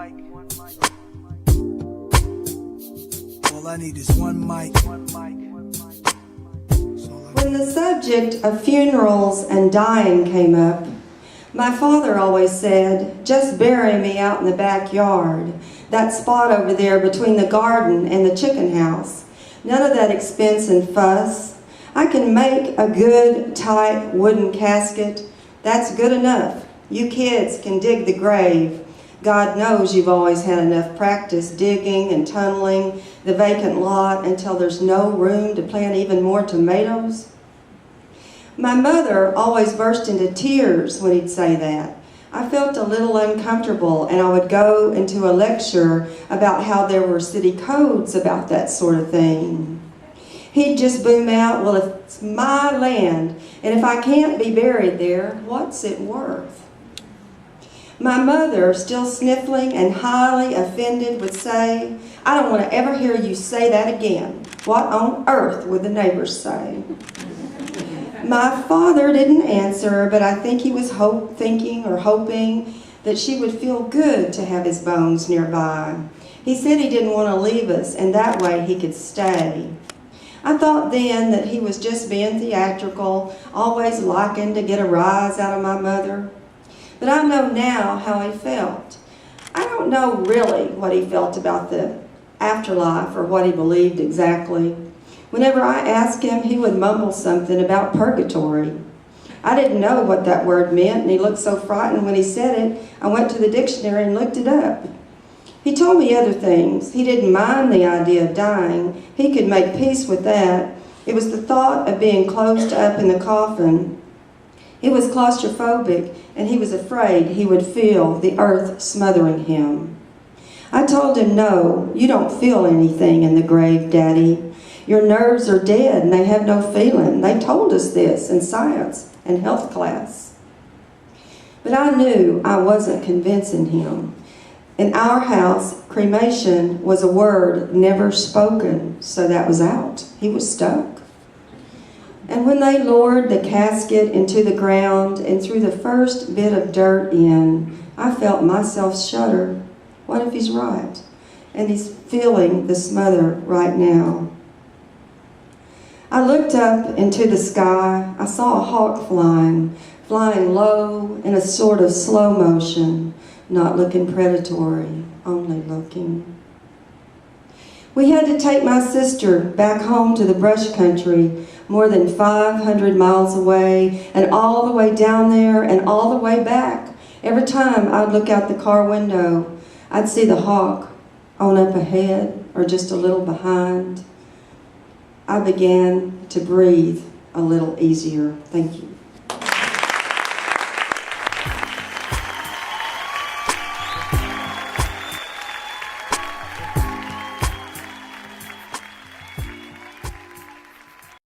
All I need is one mic. When the subject of funerals and dying came up, my father always said, just bury me out in the backyard, that spot over there between the garden and the chicken house. None of that expense and fuss. I can make a good, tight wooden casket. That's good enough. You kids can dig the grave. God knows you've always had enough practice digging and tunneling the vacant lot until there's no room to plant even more tomatoes. My mother always burst into tears when he'd say that. I felt a little uncomfortable, and I would go into a lecture about how there were city codes about that sort of thing. He'd just boom out, well, it's my land, and if I can't be buried there, what's it worth? My mother, still sniffling and highly offended, would say, I don't want to ever hear you say that again. What on earth would the neighbors say? My father didn't answer, but I think he was hoping that she would feel good to have his bones nearby. He said he didn't want to leave us, and that way he could stay. I thought then that he was just being theatrical, always liking to get a rise out of my mother. But I know now how he felt. I don't know really what he felt about the afterlife or what he believed exactly. Whenever I asked him, he would mumble something about purgatory. I didn't know what that word meant, and he looked so frightened when he said it, I went to the dictionary and looked it up. He told me other things. He didn't mind the idea of dying. He could make peace with that. It was the thought of being closed up in the coffin. He was claustrophobic, and he was afraid he would feel the earth smothering him. I told him, no, you don't feel anything in the grave, Daddy. Your nerves are dead and they have no feeling. They told us this in science and health class. But I knew I wasn't convincing him. In our house, cremation was a word never spoken, so that was out. He was stuck. And when they lowered the casket into the ground and threw the first bit of dirt in, I felt myself shudder. What if he's right? And he's feeling the smother right now. I looked up into the sky. I saw a hawk flying low in a sort of slow motion, not looking predatory, only looking. We had to take my sister back home to the brush country, more than 500 miles away, and all the way down there and all the way back. Every time I'd look out the car window, I'd see the hawk on up ahead or just a little behind. I began to breathe a little easier. Thank you.